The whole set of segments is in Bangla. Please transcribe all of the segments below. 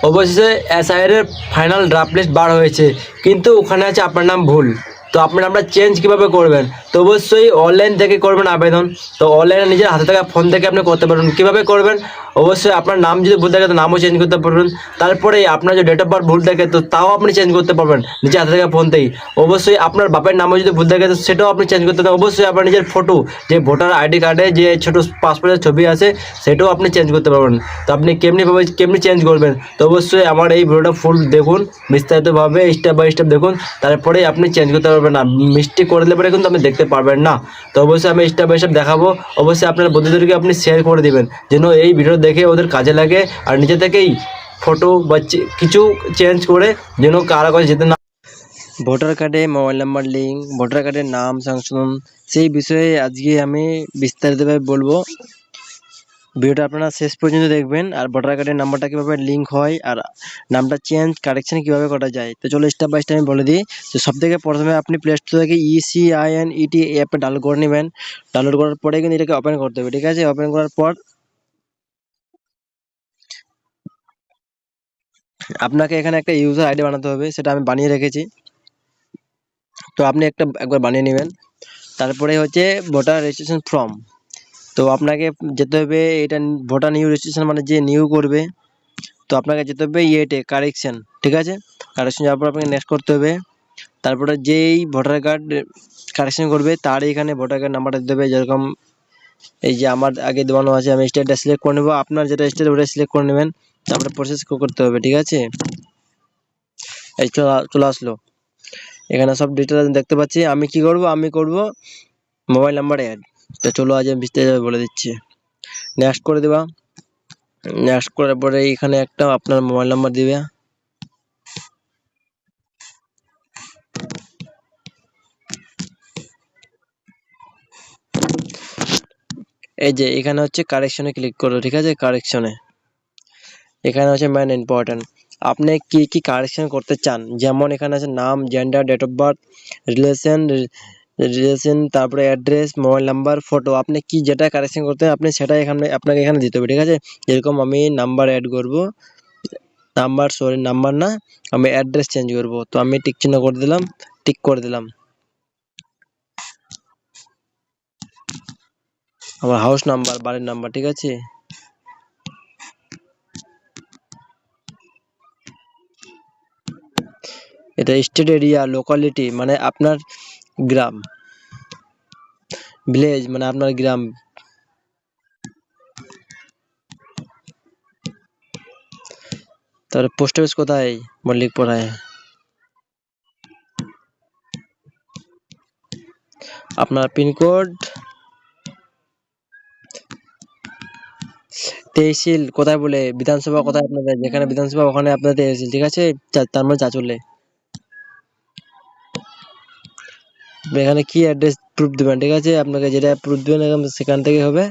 অবশেষে এসআইআর এর ফাইনাল ড্রাফট লিস্ট বার হয়েছে, কিন্তু ওখানে আছে আপনার নাম ভুল। তো আপনার নামটা চেঞ্জ কিভাবে করবেন? তো অবশ্যই অনলাইন থেকে করবেন আবেদন। তো অনলাইনে নিজের হাতে থাকা ফোন থেকে আপনি করতে পারবেন। কিভাবে করবেন? অবশ্যই আপনার নাম যদি ভুল থাকে তো নামও চেঞ্জ করতে পারবেন। তারপরে আপনার যে ডেট অফ বার্থ ভুল থাকে তো তাও আপনি চেঞ্জ করতে পারবেন নিজের হাতে থাকা ফোন থেকেই। অবশ্যই আপনার বাপের নামও যদি ভুল থাকে তো সেটাও আপনি চেঞ্জ করতে পারবেন। অবশ্যই আপনার নিজের ফটো, যে ভোটার আইডি কার্ডে যে ছোটো পাসপোর্টের ছবি আছে সেটাও আপনি চেঞ্জ করতে পারবেন। তো আপনি কেমনি চেঞ্জ করবেন? তো অবশ্যই আমার এই ভিডিওটা ফুল দেখুন, বিস্তারিতভাবে স্টেপ বাই স্টেপ দেখুন, তারপরেই আপনি চেঞ্জ করতে পারবেন না। মিস্টেক করে দিলে পরে কিন্তু আপনি দেখতে পারবেন না। তো অবশ্যই আমি স্টেপ বাই স্টেপ দেখাবো। অবশ্যই আপনার বন্ধুদেরকে আপনি শেয়ার করে দিবেন যেন এই ভিডিও দেখে ওদের কাজে লাগে, আর নিজে থেকেই ফটো বা কিছু চেঞ্জ করে যেন কারো কাছে যেতে না। ভোটার কার্ডে মোবাইল নাম্বার লিঙ্ক, ভোটার কার্ডের নাম সংশোধন, সেই বিষয়ে আজকে আমি বিস্তারিতভাবে বলবো। ভিডিওটা আপনারা শেষ পর্যন্ত দেখবেন। আর ভোটার কার্ডের নাম্বারটা কীভাবে লিঙ্ক হয় আর নামটা চেঞ্জ কারেকশন কীভাবে করা যায়, তো চলো স্টেপ বাই স্টেপ আমি বলে দিই। তো সবথেকে প্রথমে আপনি প্লে স্টোর থেকে ECINET অ্যাপে ডাউনলোড করে নেবেন। ডাউনলোড করার পরে কিন্তু এটাকে ওপেন করতে হবে, ঠিক আছে? ওপেন করার পর আপনাকে এখানে একটা ইউজার আইডি বানাতে হবে, সেটা আমি বানিয়ে রেখেছি। তো আপনি একবার বানিয়ে নেবেন। তারপরে হচ্ছে ভোটার রেজিস্ট্রেশন ফর্ম। তো আপনাকে যেতে হবে, এটা ভোটার নিউ রেজিস্ট্রেশন মানে যে নিউ করবে, তো আপনাকে যেতে হবে ইয়েতে কারেকশন, ঠিক আছে? কারেকশন যাওয়ার পর আপনাকে নেক্সট করতে হবে। তারপরে যেই ভোটার কার্ড কারেকশন করবে তার এখানে ভোটার কার্ড নাম্বারটা দিতে হবে। যেরকম এই যে আমার আগে দেওয়ানো আছে, আমি স্টেটটা সিলেক্ট করে নেবো, আপনার যেটা স্টেট ওটা সিলেক্ট করে নেবেন। তারপরে প্রসেস করতে হবে, ঠিক আছে? এই চলে আসলো, এখানে সব ডিটেলস দেখতে পাচ্ছি। আমি কি করব? আমি করব মোবাইল নাম্বার অ্যাড। তো চলো আজ আমি বিস্তারিত বলে দিচ্ছি। নেক্সট করে দেবা। নেক্সট করার পরে এখানে একটা আপনার মোবাইল নাম্বার দিবে। এই যে এখানে হচ্ছে কারেকশনে ক্লিক করো, ঠিক আছে? কারেকশনে এখানে হচ্ছে মেন ইম্পর্টেন্ট, আপনি কি কি কারেকশন করতে চান। যেমন এখানে আছে নাম, gender, date of birth, relation, তারপরে অ্যাড্রেস, মোবাইল নাম্বার, ফটো। আপনি কি যেটা কারেকশন করতে हैं আপনি সেটাই আপনাকে এখানে দিতে হবে, ঠিক আছে? যেরকম আমি নাম্বার অ্যাড করব, নাম্বার না, আমি অ্যাড্রেস চেঞ্জ করব। তো আমি টিক চিহ্ন করে দিলাম, টিক করে দিলাম। আমার হাউস নাম্বার, বাড়ির নাম্বার, ঠিক আছে? এটা স্টেট এরিয়া, লোকালিটি মানে আপনার গ্রাম, ভিলেজ মানে আপনার গ্রাম। তারপরে পোস্ট অফিস কোথায়, মল্লিকপুরায়। আপনার পিনকোড, তহসিল কোথায় বলে, বিধানসভা কোথায় আপনাদের, যেখানে বিধানসভা ওখানে আপনাদের তহসিল, ঠিক আছে? তার মানে চাচলে। এখানে কি অ্যাড্রেস প্রুফ দিবেন, ঠিক আছে? আপনাকে যেটা প্রুফ দিবেন সেখান থেকে হবে।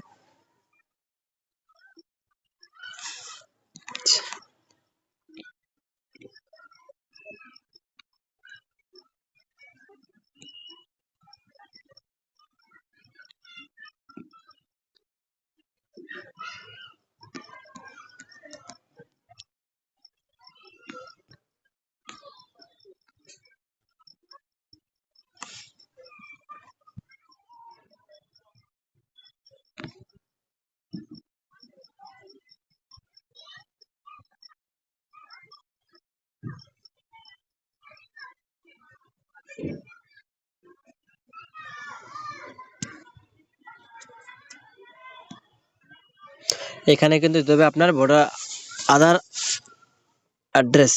এখানে কিন্তু দিতে হবে আপনার ভোটার আধার অ্যাড্রেস।